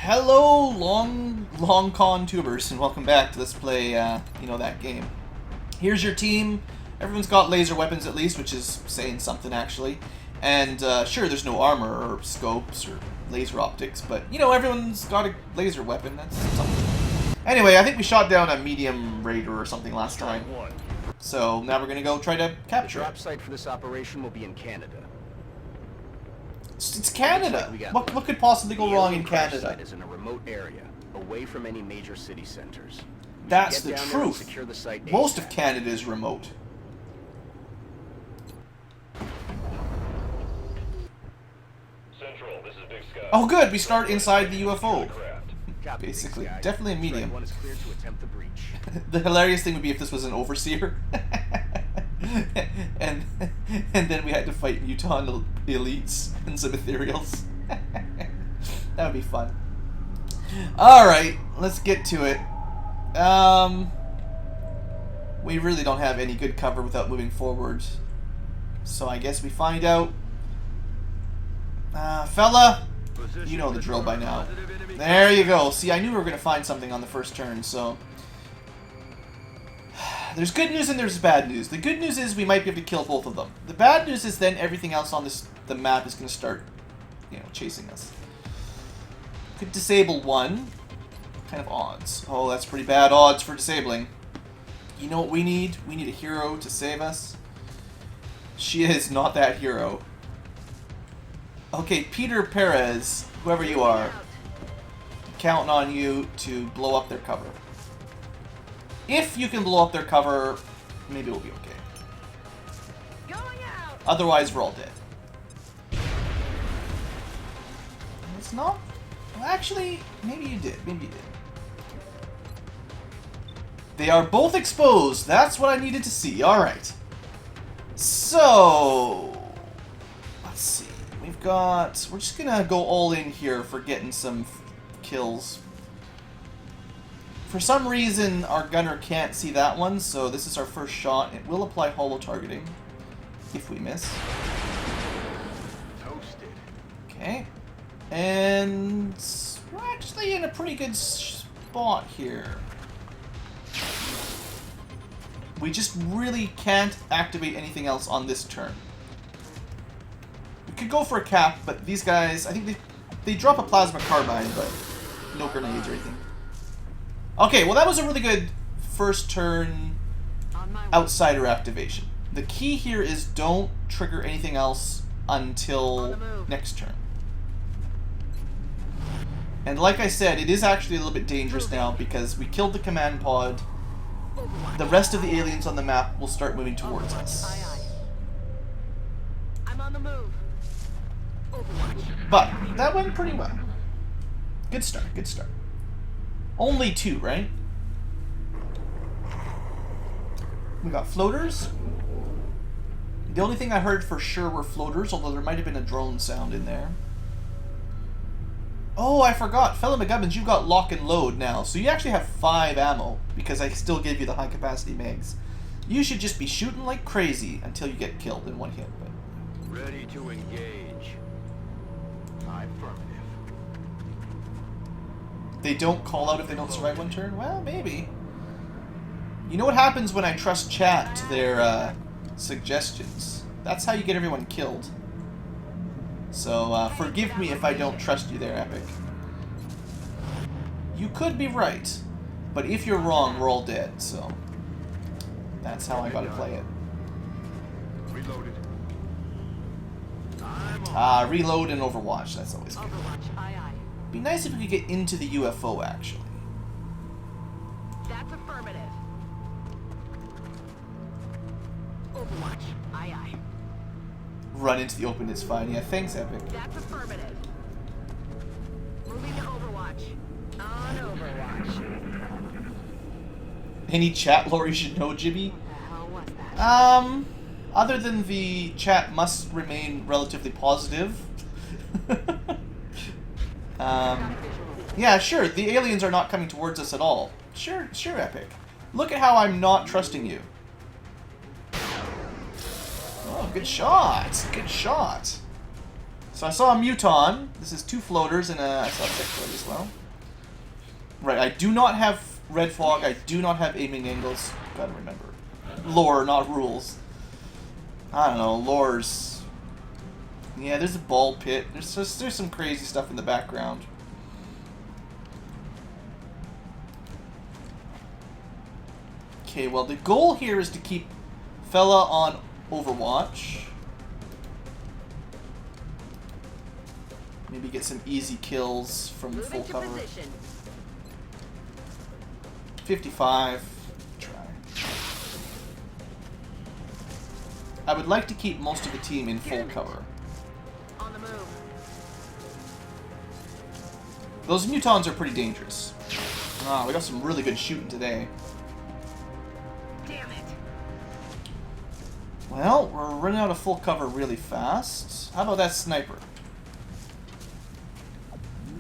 Hello, long con tubers, and welcome back to Let's Play, that game. Here's your team. Everyone's got laser weapons at least, which is saying something, actually. And, sure, there's no armor or scopes or laser optics, but, everyone's got a laser weapon. That's something. Anyway, I think we shot down a medium raider or something last time. So, now we're gonna go try to capture it. The drop site for this operation will be in Canada. It's Canada. What could possibly go wrong in Canada? The site is in a remote area, away from any major city centers. That's the truth. Most of Canada is remote. Central, this is Big Sky. Oh good, we start inside the UFO. Basically, definitely a medium. One is cleared to attempt the breach. The hilarious thing would be if this was an overseer. and then we had to fight Muton elites and some ethereals. That would be fun. Alright, let's get to it. We really don't have any good cover without moving forward. So I guess we find out. Fella, you know the drill by now. There you go. See, I knew we were going to find something on the first turn, so... There's good news and there's bad news. The good news is we might be able to kill both of them. The bad news is then everything else on the map is going to start, chasing us. Could disable one. Kind of odds. Oh, that's pretty bad odds for disabling. You know what we need? We need a hero to save us. She is not that hero. Okay, Peter Perez, whoever you are, counting on you to blow up their cover. If you can blow up their cover, maybe we'll be okay. Otherwise, we're all dead. It's not... Well, actually, maybe you did. Maybe you did. They are both exposed. That's what I needed to see. Alright. So... Let's see. We've got... We're just gonna go all in here for getting some kills. For some reason, our gunner can't see that one, so this is our first shot. It will apply holo targeting if we miss. Toasted. Okay. And we're actually in a pretty good spot here. We just really can't activate anything else on this turn. We could go for a cap, but these guys, I think they drop a plasma carbine, but no grenades or anything. Okay, well that was a really good first turn outsider activation. The key here is don't trigger anything else until next turn. And like I said, it is actually a little bit dangerous now because we killed the command pod. The rest of the aliens on the map will start moving towards us. I'm on the move. But that went pretty well. Good start, good start. Only 2, right? We got floaters. The only thing I heard for sure were floaters, although there might have been a drone sound in there. Oh, I forgot. Fella McGubbins, you've got lock and load now, so you actually have 5 ammo, because I still gave you the high capacity mags. You should just be shooting like crazy until you get killed in one hit. But... Ready to engage. Affirmative. They don't call out if they don't survive one turn? Well, maybe. You know what happens when I trust chat to their suggestions? That's how you get everyone killed. So, forgive me if I don't trust you there, Epic. You could be right, but if you're wrong, we're all dead, so... That's how I gotta play it. Reloaded. Reload and Overwatch, that's always good. Overwatch, aye. Be nice if we could get into the UFO, actually. That's affirmative. Overwatch, aye. Run into the open is fine. Yeah, thanks, Epic. That's affirmative. Moving to Overwatch. On Overwatch. Any chat lore you should know, Jibby? What the hell was that? Other than the chat must remain relatively positive. Yeah, sure, the aliens are not coming towards us at all. Sure, Epic. Look at how I'm not trusting you. Oh, good shot. Good shot. So I saw a Muton. This is 2 floaters and I saw a sectoid as well. Right, I do not have red fog. I do not have aiming angles. Gotta remember. Lore, not rules. I don't know, lore's... Yeah, there's a ball pit. There's some crazy stuff in the background. Okay, well the goal here is to keep Fella on Overwatch. Maybe get some easy kills from the full cover. 55. Try. I would like to keep most of the team in full cover. On the move. Those Mutons are pretty dangerous. Ah, we got some really good shooting today. Damn it. Well, we're running out of full cover really fast. How about that sniper?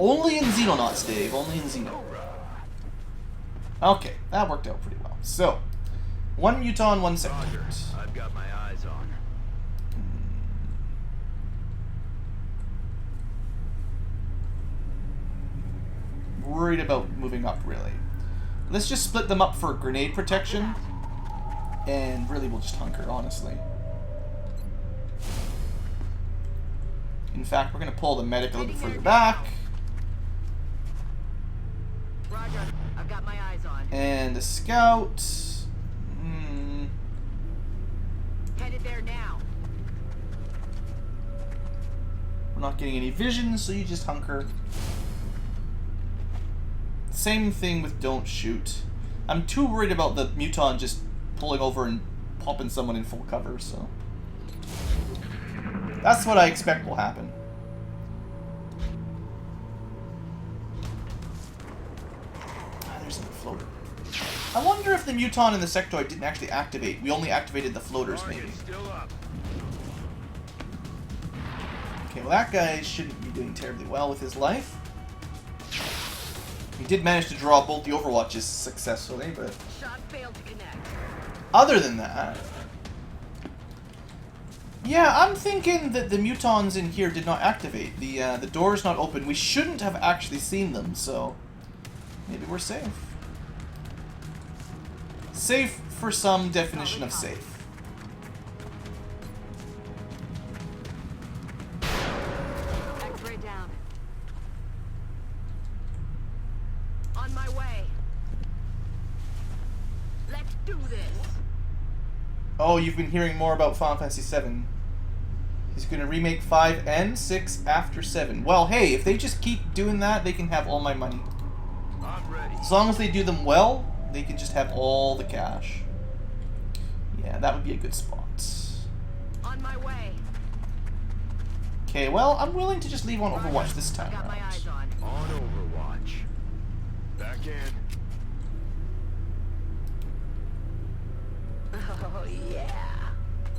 Only in Xenonauts, Dave. Only in Xeno. Okay, that worked out pretty well. So, 1 Muton, 1 sectoid. I've got my eyes on. Worried about moving up, really. Let's just split them up for grenade protection. And really, we'll just hunker, honestly. In fact, we're going to pull the medic a little bit further back. Roger. I've got my eyes on. And a scout. Headed there now. We're not getting any vision, so you just hunker. Same thing with don't shoot. I'm too worried about the Muton just pulling over and popping someone in full cover, so... That's what I expect will happen. There's a floater. I wonder if the Muton and the sectoid didn't actually activate. We only activated the floaters, maybe. Okay, well that guy shouldn't be doing terribly well with his life. He did manage to draw both the Overwatches successfully, but... Shot failed to connect. Other than that... Yeah, I'm thinking that the Mutons in here did not activate. The door's not open. We shouldn't have actually seen them, so... Maybe we're safe. Safe for some definition of safe. X-ray down. On my way. Let's do this. Oh, you've been hearing more about Final Fantasy VII. He's going to remake 5 and 6 after 7. Well, hey, if they just keep doing that, they can have all my money. I'm ready. As long as they do them well, they can just have all the cash. Yeah, that would be a good spot. On my way. Okay, well, I'm willing to just leave on Overwatch this time Got my around. eyes on. On Overwatch. Back in. Oh yeah.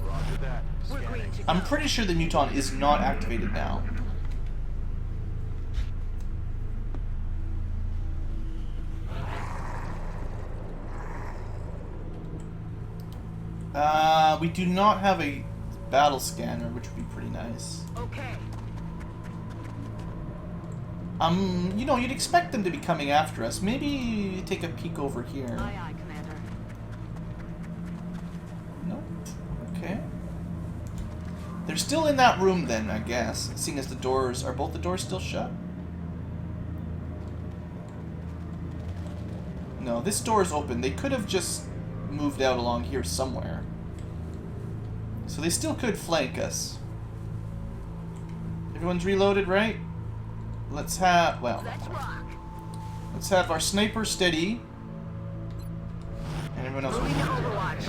Roger that. We're Scanning. green to go. I'm pretty sure the Muton is not activated now. We do not have a battle scanner, which would be pretty nice. Okay. You know, you'd expect them to be coming after us. Maybe take a peek over here. Aye, aye, Commander. Nope. Okay. They're still in that room then, I guess. Seeing as the doors... Are both the doors still shut? No, this door is open. They could have just moved out along here somewhere. So they still could flank us. Everyone's reloaded, right? Let's have... Well, Let's rock. let's have our sniper steady. And everyone else... Moving to Overwatch.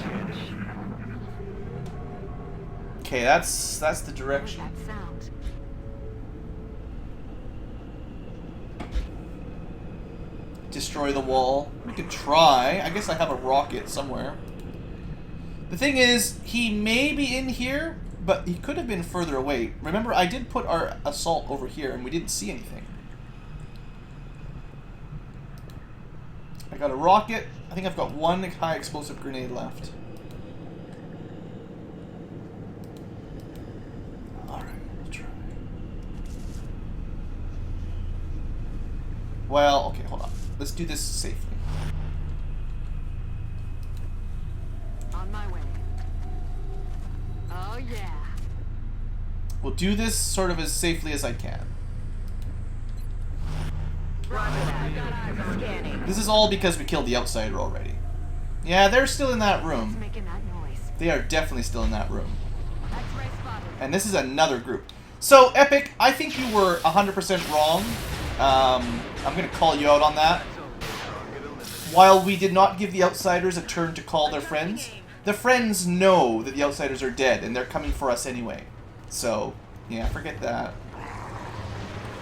Okay, that's the direction. That sound. Destroy the wall. We could try. I guess I have a rocket somewhere. The thing is, he may be in here, but he could have been further away. Remember, I did put our assault over here, and we didn't see anything. I got a rocket. I think I've got one high explosive grenade left. Alright, we'll try. Well, okay, hold on. Let's do this safely. On my way. Oh yeah. We'll do this sort of as safely as I can. Roger that. Scanning. This is all because we killed the outsider already. Yeah, they're still in that What's room. making that noise? They are definitely still in that room. X-ray spotted. And this is another group. So, Epic, I think you were 100% wrong. I'm going to call you out on that. While we did not give the outsiders a turn to call their friends, the friends know that the outsiders are dead, and they're coming for us anyway. So, yeah, forget that.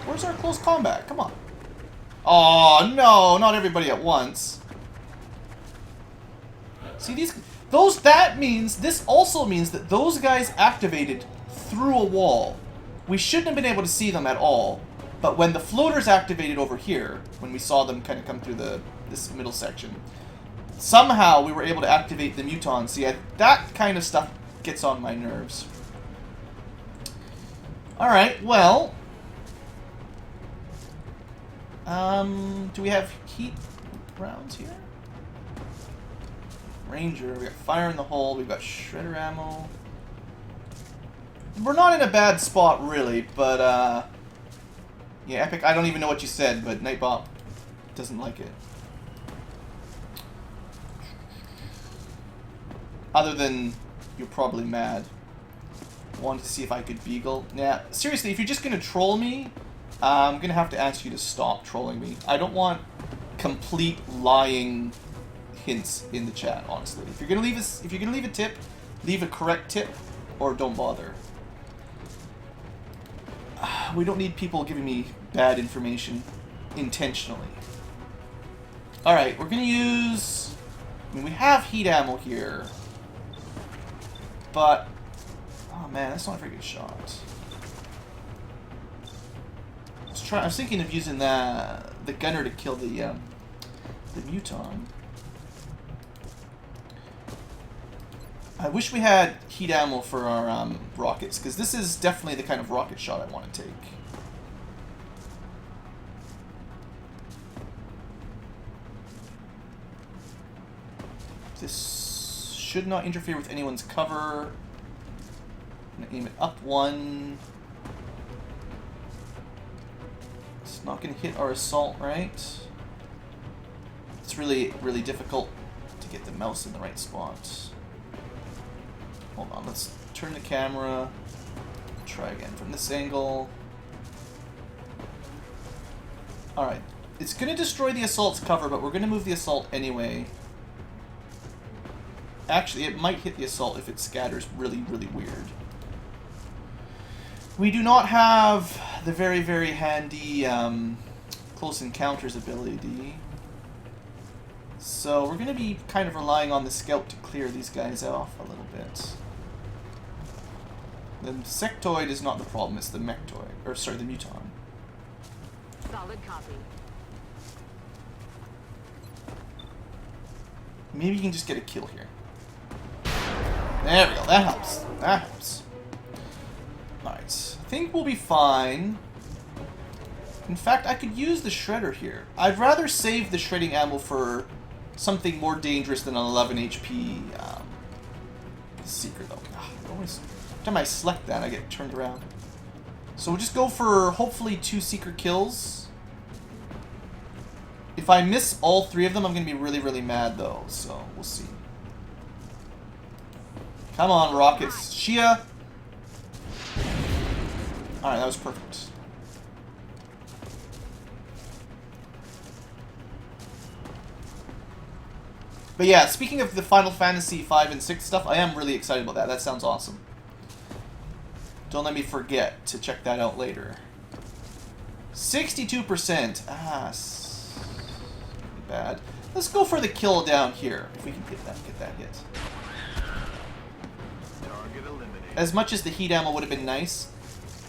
Where's our close combat? Come on. Oh no, not everybody at once. See these? This also means that those guys activated through a wall. We shouldn't have been able to see them at all. But when the floaters activated over here, when we saw them kind of come through this middle section, somehow we were able to activate the mutons. See, that kind of stuff gets on my nerves. Alright, well... do we have heat rounds here? Ranger, we got fire in the hole, we've got shredder ammo. We're not in a bad spot, really, but, yeah, Epic, I don't even know what you said, but Nightbot doesn't like it. Other than, you're probably mad. Wanted to see if I could beagle. Yeah, seriously, if you're just gonna troll me, I'm gonna have to ask you to stop trolling me. I don't want complete lying hints in the chat, honestly. If you're gonna leave a tip, leave a correct tip, or don't bother. We don't need people giving me bad information intentionally. Alright, we're gonna use... I mean, we have heat ammo here. But... oh man, that's not a very good shot. I was thinking of using the gunner to kill the muton. I wish we had heat ammo for our rockets, because this is definitely the kind of rocket shot I want to take. This should not interfere with anyone's cover. I'm going to aim it up one. It's not going to hit our assault, right? It's really, really difficult to get the mouse in the right spot. Hold on, let's turn the camera. Try again from this angle. Alright. It's going to destroy the assault's cover, but we're going to move the assault anyway. Actually, it might hit the assault if it scatters really, really weird. We do not have the very, very handy close encounters ability. So we're going to be kind of relying on the scout to clear these guys off a little bit. The sectoid is not the problem, it's the mectoid. Or, sorry, the muton. Solid copy. Maybe you can just get a kill here. There we go, that helps. That helps. Alright, I think we'll be fine. In fact, I could use the shredder here. I'd rather save the shredding ammo for something more dangerous than an 11 HP seeker, though. Every time I select that, I get turned around. So we'll just go for, hopefully, 2 seeker kills. If I miss all 3 of them, I'm going to be really, really mad, though. So, we'll see. Come on, rockets. Shia! Alright, that was perfect. But yeah, speaking of the Final Fantasy 5 and 6 stuff, I am really excited about that. That sounds awesome. Don't let me forget to check that out later. 62%. Ah, bad. Let's go for the kill down here, if we can get that hit. As much as the heat ammo would have been nice,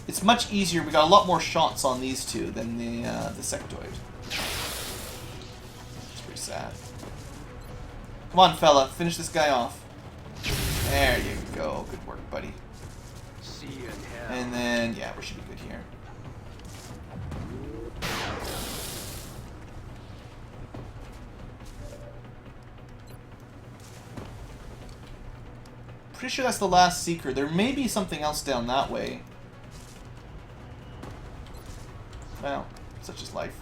it's much easier. We got a lot more shots on these two than the sectoid. It's pretty sad. Come on, fella, finish this guy off. There you go. Good work, buddy. See you in hell. And then, yeah, we should be good here. Pretty sure that's the last Seeker. There may be something else down that way. Well, such is life.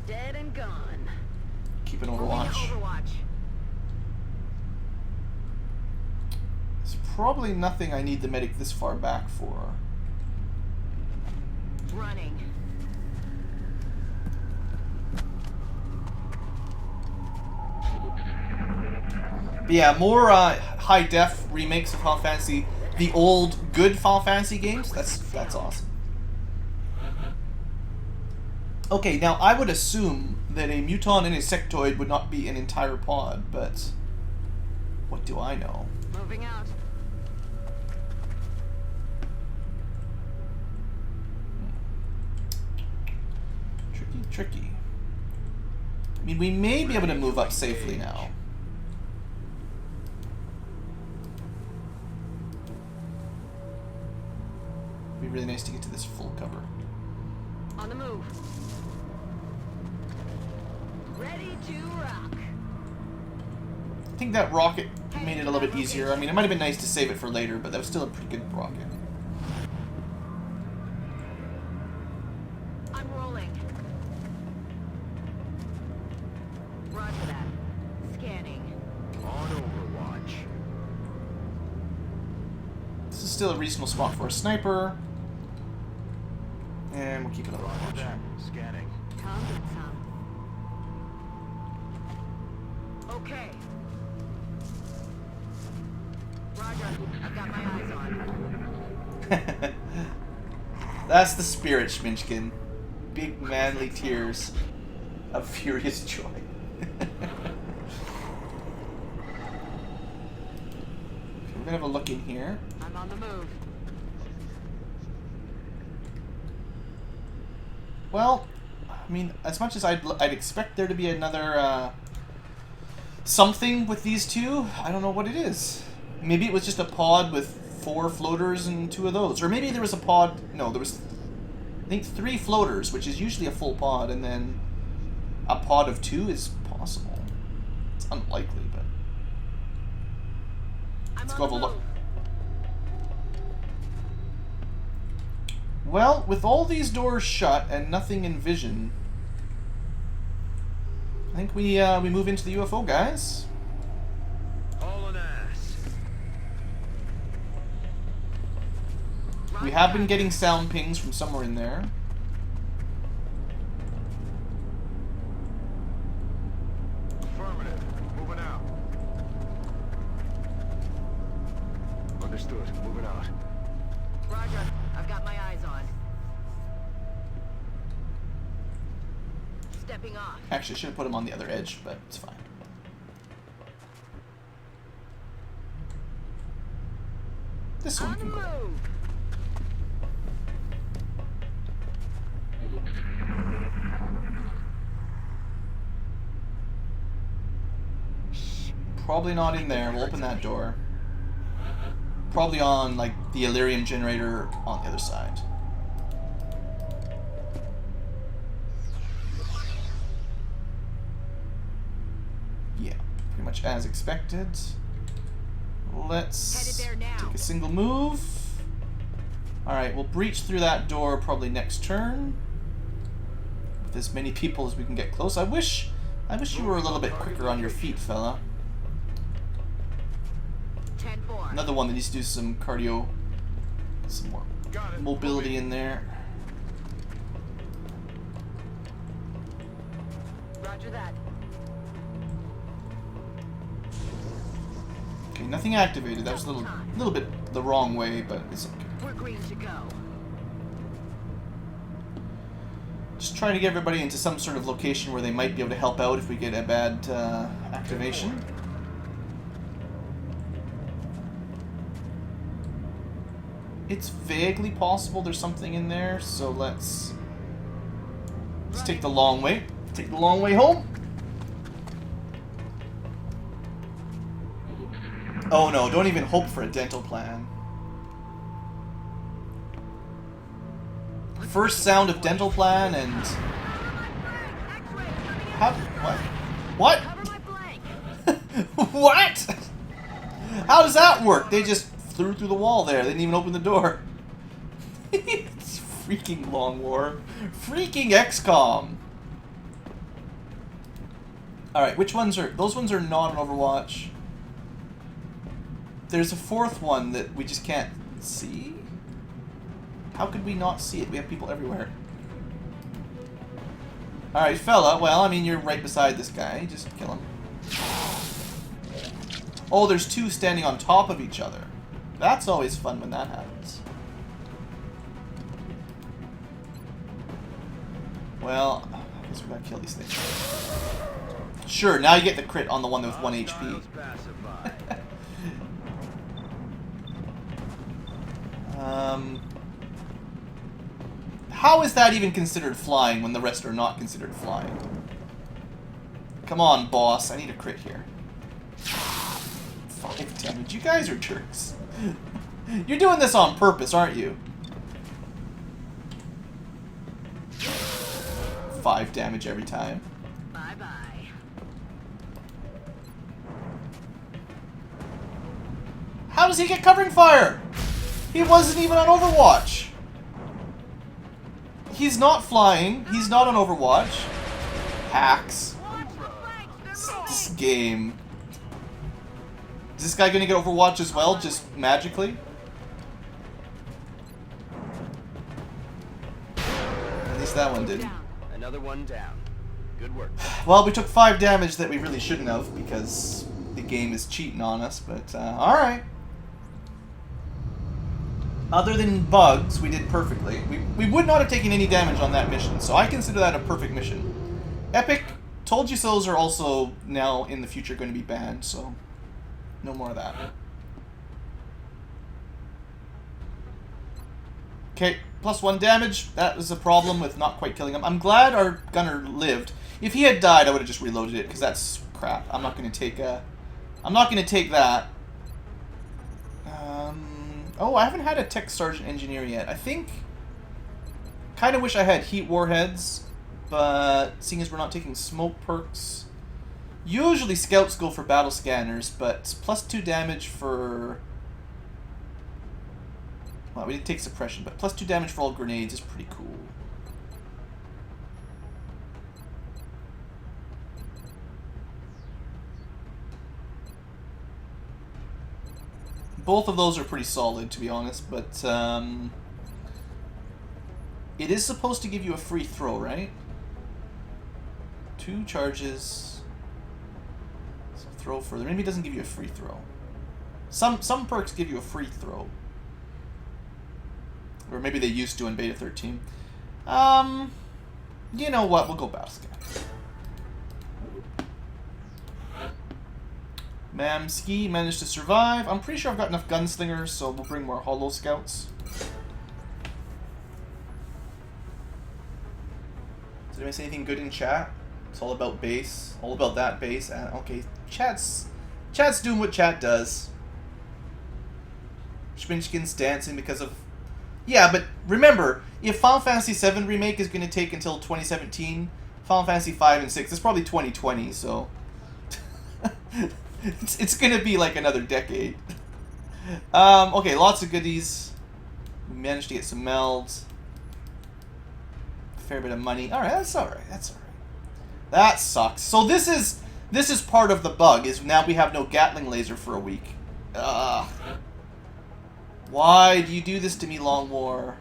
Dead and gone. Keep an Moving to Overwatch. Overwatch. There's probably nothing I need the medic this far back for. Running. But yeah, more high def remakes of Final Fantasy, the old good Final Fantasy games. That's awesome. Okay, now I would assume that a Muton and a Sectoid would not be an entire pod, but what do I know? Moving out. Tricky. I mean, we may be able to move up safely now. It'd be really nice to get to this full cover. On the move. Ready to rock. I think that rocket made it a little bit easier. I mean, it might have been nice to save it for later, but that was still a pretty good rocket. I'm rolling. Roger that. Scanning. On Overwatch. This is still a reasonable spot for a sniper. And we'll keep it on watch. Scanning. Come get some. Okay. Roger. I've got my eyes on. That's the spirit, Schminchkin. Big manly tears of furious joy. We're gonna have a look in here. I'm on the move. Well, I mean, as much as I'd expect there to be another something with these two, I don't know what it is. Maybe it was just a pod with 4 floaters and 2 of those, or maybe there was a pod. No, there was, I think, 3 floaters, which is usually a full pod, and then a pod of 2 is possible. It's unlikely, but let's go have a look. Well, with all these doors shut and nothing in vision, I think we move into the UFO, guys. Hauling ass. We have been getting sound pings from somewhere in there. Affirmative. Moving out. Understood. Moving out. Roger. I've got my eyes on. Stepping off. Actually, I should have put him on the other edge, but it's fine. This one On the can go. move. Probably not in there. We'll open that door. Probably on, like, the Illyrium generator on the other side. Yeah, pretty much as expected. Let's Headed there now. take a single move. Alright, we'll breach through that door probably next turn. With as many people as we can get close. I wish you were a little bit quicker on your feet, fella. 10-4. Another one that needs to do some cardio, some more mobility in there. Roger that. Okay, nothing activated. That was a little bit the wrong way, but it's okay. We're green to go. Just trying to get everybody into some sort of location where they might be able to help out if we get a bad activation. It's vaguely possible there's something in there, so let's take the long way. Take the long way home. Oh no, don't even hope for a dental plan. First sound of dental plan and... How? What? What? Cover my blank. What? How does that work? They just flew through the wall there. They didn't even open the door. It's freaking Long War. Freaking XCOM. Alright, which ones are... Those ones are not on Overwatch. There's a fourth one that we just can't see? How could we not see it? We have people everywhere. Alright, fella. Well, I mean, you're right beside this guy. Just kill him. Oh, there's two standing on top of each other. That's always fun when that happens. Well, I guess we gotta kill these things. Sure, now you get the crit on the one with 1 HP. How is that even considered flying when the rest are not considered flying? Come on, boss. I need a crit here. 5 damage. You guys are jerks. You're doing this on purpose, aren't you? 5 damage every time. Bye-bye. How does he get covering fire? He wasn't even on Overwatch. He's not flying. He's not on Overwatch. Hacks. This game. Is this guy gonna get Overwatch as well, just magically? At least that one didn't. Another one down. Good work. Well, we took 5 damage that we really shouldn't have because the game is cheating on us, but alright. Other than bugs, we did perfectly. We would not have taken any damage on that mission, so I consider that a perfect mission. Epic, told you so's are also now in the future going to be banned, so no more of that. Okay, +1 damage. That was a problem with not quite killing him. I'm glad our gunner lived. If he had died, I would have just reloaded it because that's crap. I'm not going to take I'm not going to take that. Oh, I haven't had a tech sergeant engineer yet. I think... Kind of wish I had heat warheads, but seeing as we're not taking smoke perks... Usually scouts go for battle scanners, but +2 damage for... Well, we didn't take suppression, but +2 damage for all grenades is pretty cool. Both of those are pretty solid, to be honest, but it is supposed to give you a free throw, right? 2 charges. So throw further. Maybe it doesn't give you a free throw. Some perks give you a free throw. Or maybe they used to in Beta 13. You know what? We'll go battle scan. Mamski managed to survive. I'm pretty sure I've got enough gunslingers, so we'll bring more holo scouts. Did anyone say anything good in chat? It's all about base. All about that base. Okay, chat's doing what chat does. Schminchkin's dancing because of... Yeah, but remember, if Final Fantasy VII Remake is going to take until 2017, Final Fantasy V and 6 is probably 2020, so... It's gonna be like another decade. Okay, lots of goodies. We managed to get some melds. A fair bit of money. Alright, that's alright. That's alright. That sucks. So this is part of the bug, is now we have no Gatling laser for a week. Ugh. Why do you do this to me, Long War?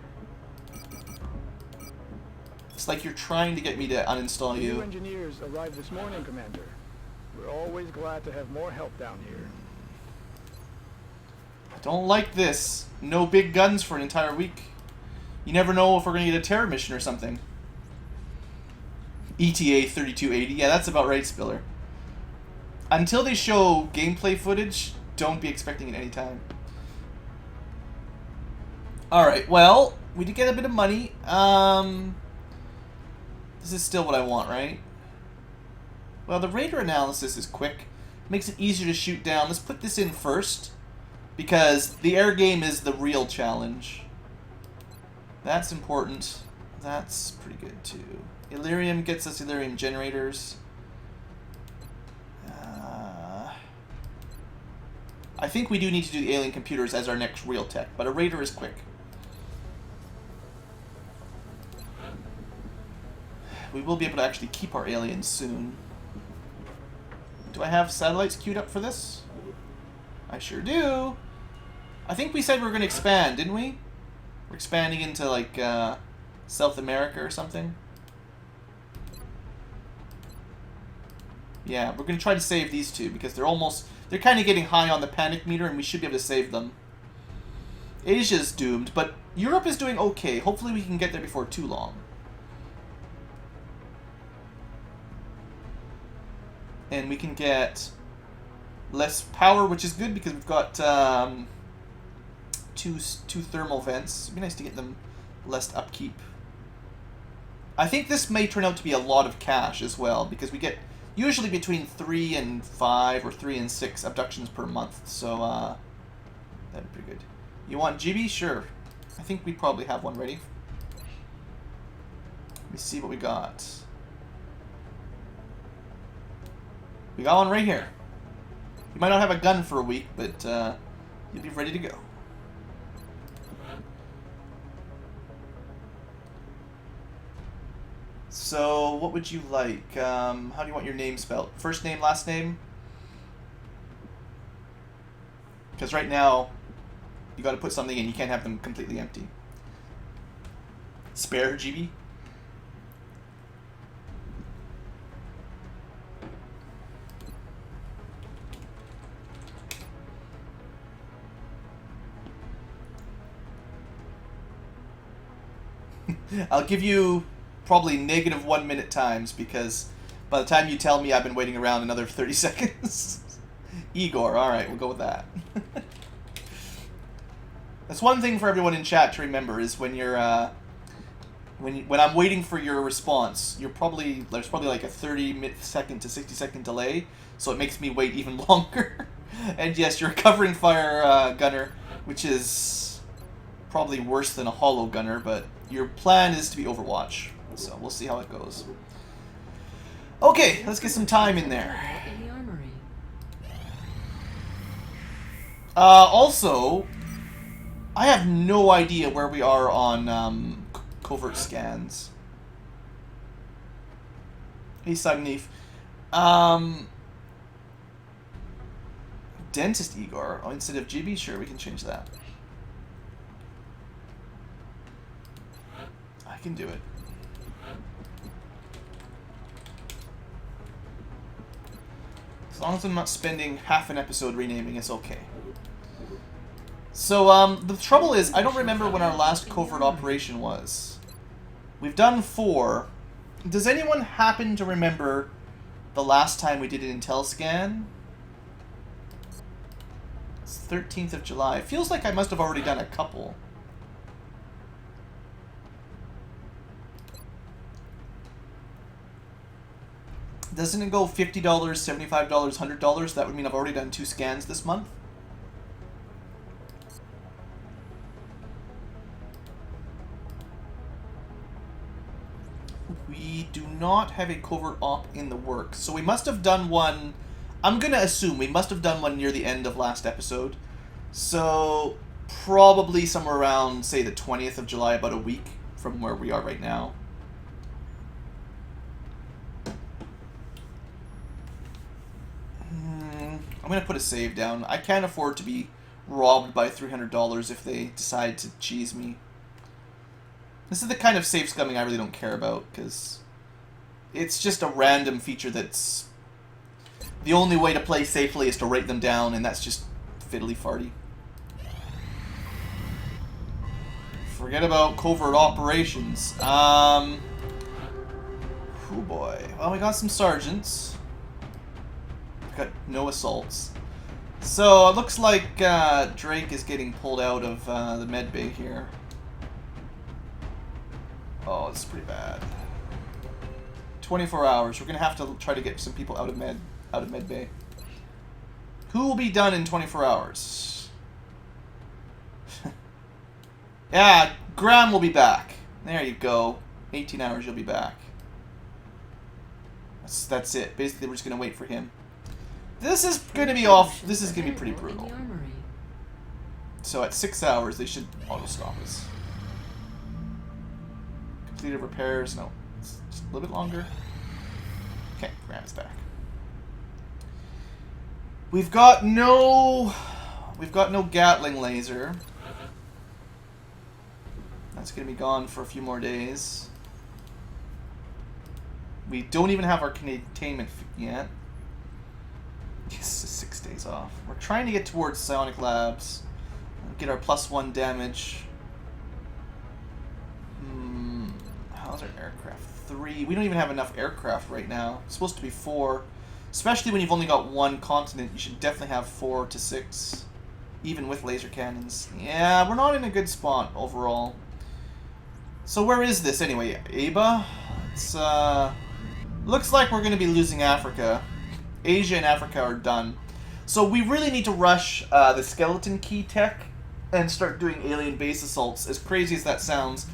It's like you're trying to get me to uninstall you. New engineers arrived this morning, Commander. We're always glad to have more help down here. I don't like this. No big guns for an entire week. You never know if we're going to get a terror mission or something. ETA 3280. Yeah, that's about right, Spiller. Until they show gameplay footage, don't be expecting it anytime. Alright, well, we did get a bit of money. This is still what I want, right? Well, the radar analysis is quick. Makes it easier to shoot down. Let's put this in first, because the air game is the real challenge. That's important. That's pretty good, too. Illyrium gets us Illyrium generators. I think we do need to do the alien computers as our next real tech, but a raider is quick. We will be able to actually keep our aliens soon. Do I have satellites queued up for this? I sure do. I think we said we were going to expand, didn't we? We're expanding into, like, South America or something. Yeah, we're going to try to save these two because they're kind of getting high on the panic meter and we should be able to save them. Asia's doomed, but Europe is doing okay. Hopefully we can get there before too long. And we can get less power, which is good because we've got two thermal vents. It'd be nice to get them less upkeep. I think this may turn out to be a lot of cash as well because we get usually between 3 and 5 or 3 and 6 abductions per month. So that'd be pretty good. You want GB? Sure. I think we probably have one ready. Let me see what we got. We got one right here. You might not have a gun for a week, but you'll be ready to go. So, what would you like? How do you want your name spelled? First name, last name? Because right now, you got to put something in. You can't have them completely empty. Spare GB? I'll give you probably -1 minute times because by the time you tell me I've been waiting around another 30 seconds. Igor, alright, we'll go with that. That's one thing for everyone in chat to remember is when you're when I'm waiting for your response, there's probably like a 30-second to 60-second delay, so it makes me wait even longer. And yes, you're a covering fire gunner, which is probably worse than a hollow gunner, but your plan is to be Overwatch, so we'll see how it goes. Okay, let's get some time in there. In the armory. Also, I have no idea where we are on covert scans. Hey, Sagnif. Dentist Igor. Oh, instead of GB? Sure, we can change that. I can do it. As long as I'm not spending half an episode renaming, it's okay. So, the trouble is, I don't remember when our last covert operation was. We've done 4. Does anyone happen to remember the last time we did an intel scan? It's 13th of July. It feels like I must have already done a couple. Doesn't it go $50, $75, $100? That would mean I've already done 2 scans this month. We do not have a covert op in the works, so we must have done one. I'm gonna assume we must have done one near the end of last episode. So probably somewhere around, say, the 20th of July, about a week from where we are right now. I'm going to put a save down. I can't afford to be robbed by $300 if they decide to cheese me. This is the kind of safe scumming I really don't care about, because it's just a random feature that's... The only way to play safely is to rate them down, and that's just fiddly-farty. Forget about covert operations. Oh boy. Well, we got some sergeants. Got no assaults. So it looks like Drake is getting pulled out of the med bay here. Oh, it's pretty bad. 24 hours. We're gonna have to try to get some people out of med bay. Who will be done in 24 hours? Yeah, Graham will be back. There you go. 18 hours, you'll be back. That's it. Basically, we're just gonna wait for him. This is gonna be off. This is gonna be pretty brutal. So at 6 hours, they should auto stop us. Completed repairs. No, it's just a little bit longer. Okay, Graham is back. We've got no Gatling laser. That's gonna be gone for a few more days. We don't even have our containment yet. Yes, 6 days off. We're trying to get towards Psionic Labs. Get our +1 damage. How's our aircraft? 3. We don't even have enough aircraft right now. It's supposed to be 4. Especially when you've only got 1 continent, you should definitely have 4 to 6. Even with laser cannons. Yeah, we're not in a good spot overall. So where is this anyway? Aba? It's, looks like we're going to be losing Africa. Asia and Africa are done. So we really need to rush the skeleton key tech and start doing alien base assaults, as crazy as that sounds.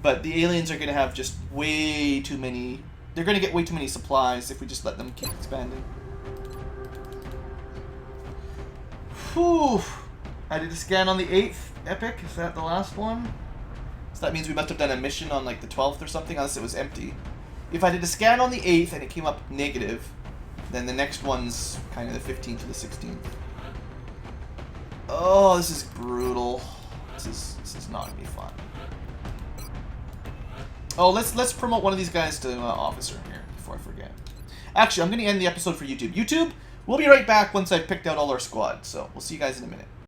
But the aliens are going to have just way too many... They're going to get way too many supplies if we just let them keep expanding. Whew. I did a scan on the 8th epic. Is that the last one? So that means we must have done a mission on like the 12th or something, unless it was empty. If I did a scan on the 8th and it came up negative, then the next one's kind of the 15th to the 16th. Oh, this is brutal. This is not gonna be fun. Oh, let's promote one of these guys to officer here before I forget. Actually, I'm gonna end the episode for YouTube. YouTube, we'll be right back once I've picked out all our squad. So we'll see you guys in a minute.